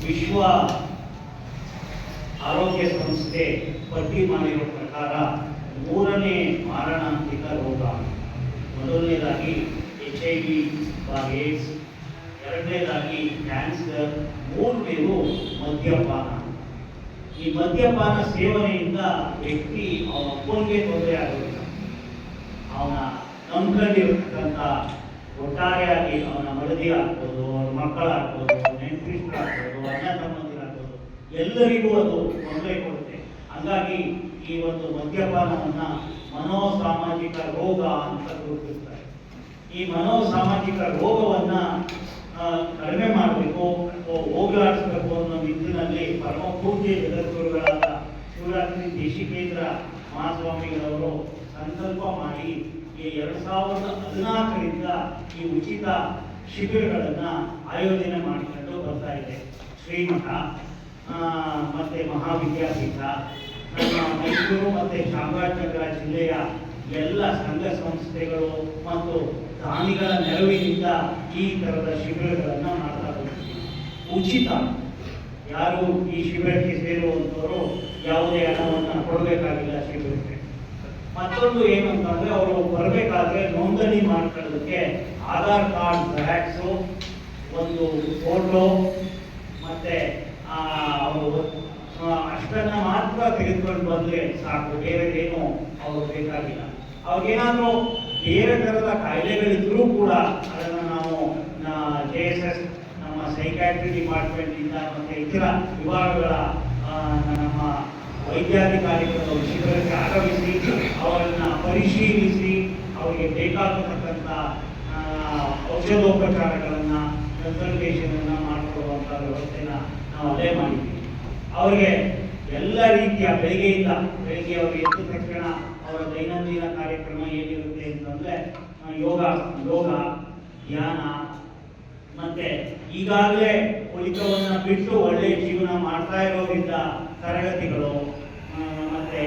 ವಿಶ್ವ ಆರೋಗ್ಯ ಸಂಸ್ಥೆ ಪಟ್ಟಿ ಮಾಡಿರುವ ಪ್ರಕಾರ 3ನೇ ಮಾರಣಾಂತಿಕ ರೋಗ. ಮೊದಲನೇದಾಗಿ HIV ಏಡ್ಸ್, ಎರಡನೇದಾಗಿ ಕ್ಯಾನ್ಸರ್, ಮೂರನೇದು ಮದ್ಯಪಾನ. ಈ ಮದ್ಯಪಾನ ಸೇವನೆಯಿಂದ ವ್ಯಕ್ತಿ ಅವನ ಅಪ್ಪನಿಗೆ ತೊಂದರೆ ಆಗೋದಿಲ್ಲ, ಅವನ ನಂಬ್ಕೊಂಡಿರ್ತಕ್ಕಂಥ ಒಟ್ಟಾರೆಯಾಗಿ ಅವನ ಮಡದಿ ಆಗ್ಬೋದು, ಅವನ ಮಕ್ಕಳಾಗ್ಬೋದು, ನೆಂಟರಿಷ್ಟರಾಗ್ಬೋದು, ಅಣ್ಣ ತಮ್ಮಂದಿರಾಗ್ಬೋದು, ಎಲ್ಲರಿಗೂ ಅದು ತೊಂದರೆ ಕೊಡುತ್ತೆ. ಹಾಗಾಗಿ ಈ ಒಂದು ಮದ್ಯಪಾನವನ್ನ ಮನೋಸಾಮಾಜಿಕ ರೋಗ ಅಂತ ಗುರುತಿಸ್ತಾರೆ. ಈ ಮನೋಸಾಮಾಜಿಕ ರೋಗವನ್ನ ಕಡಿಮೆ ಮಾಡಬೇಕು ಅಥವಾ ಹೋಗಲಾಡಿಸಬೇಕು ಅನ್ನೋ ನಿಟ್ಟಿನಲ್ಲಿ ಪರಮ ಪೂಜ್ಯ ಜಗದ್ಗುರುಗಳಾದ ಶಿವರಾತ್ರಿ ದೇಶಿಕೇಂದ್ರ ಮಹಾಸ್ವಾಮಿಗಳವರು ಸಂಕಲ್ಪ ಮಾಡಿ ಈ 2014ರಿಂದ ಈ ಉಚಿತ ಶಿಬಿರಗಳನ್ನು ಆಯೋಜನೆ ಮಾಡಿಕೊಂಡು ಬರ್ತಾ ಇದೆ. ಶ್ರೀಮಠ ಮತ್ತೆ ಮಹಾವಿದ್ಯಾಪೀಠ, ನಮ್ಮ ಮೈಸೂರು ಮತ್ತು ಚಾಮರಾಜನಗರ ಜಿಲ್ಲೆಯ ಎಲ್ಲ ಸಂಘ ಸಂಸ್ಥೆಗಳು ಮತ್ತು ದಾನಿಗಳ ನೆರವಿನಿಂದ ಈ ಥರದ ಶಿಬಿರಗಳನ್ನು ಮಾಡ್ತಾ ಹೋಗ್ತೀವಿ. ಉಚಿತ. ಯಾರು ಈ ಶಿಬಿರಕ್ಕೆ ಸೇರುವಂಥವರು ಯಾವುದೇ ಹಣವನ್ನು ಕೊಡಬೇಕಾಗಿಲ್ಲ ಶಿಬಿರಕ್ಕೆ. ಮತ್ತೊಂದು ಏನು ಅಂತಂದ್ರೆ, ಅವರು ಬರಬೇಕಾದ್ರೆ ನೋಂದಣಿ ಮಾಡ್ಕೊಳ್ಳೋದಕ್ಕೆ ಆಧಾರ್ ಕಾರ್ಡ್ ಜೆರಾಕ್ಸು, ಒಂದು ಫೋಟೋ ಮತ್ತೆ ಅವರು ಅಷ್ಟನ್ನ ಮಾತ್ರ ತೆಗೆದುಕೊಂಡು ಬಂದ್ರೆ ಸಾಕು, ಬೇರೆದೇನು ಅವ್ರು ಬೇಕಾಗಿಲ್ಲ. ಅವ್ರಿಗೇನಾದ್ರೂ ಬೇರೆ ಥರದ ಕಾಯಿಲೆಗಳಿದ್ರೂ ಕೂಡ ಅದನ್ನು ನಾವು JSS ನಮ್ಮ ಸೈಕ್ಯಾಟ್ರಿ ಡಿಪಾರ್ಟ್ಮೆಂಟಿಂದ ಮತ್ತು ಇತರ ವಿಭಾಗಗಳ ನಮ್ಮ ವೈದ್ಯಾಧಿಕಾರಿಗಳು ಶಿಬಿರಕ್ಕೆ ಆಗಮಿಸಿ ಅವರನ್ನು ಪರಿಶೀಲಿಸಿ ಅವರಿಗೆ ಬೇಕಾಗತಕ್ಕಂಥ ಔಷಧೋಪಚಾರಗಳನ್ನು, ಕನ್ಸಲ್ಟೇಷನನ್ನು ಮಾಡಿಕೊಡುವಂಥ ವ್ಯವಸ್ಥೆನ ನಾವು ಅಲ್ಲೇ ಮಾಡಿದ್ದೀವಿ. ಅವರಿಗೆ ಎಲ್ಲ ರೀತಿಯ ಬೆಳಿಗ್ಗೆ ಅವರು ಎದ್ದ ತಕ್ಷಣ ಅವರ ದೈನಂದಿನ ಕಾರ್ಯಕ್ರಮ ಏನಿರುತ್ತೆ ಅಂತಂದರೆ ಯೋಗ, ಧ್ಯಾನ, ಮತ್ತೆ ಈಗಾಗಲೇ ಉಳಿತವನ್ನು ಬಿಟ್ಟು ಒಳ್ಳೆಯ ಜೀವನ ಮಾಡ್ತಾ ಇರೋದ್ರಿಂದ ತರಗತಿಗಳು, ಮತ್ತೆ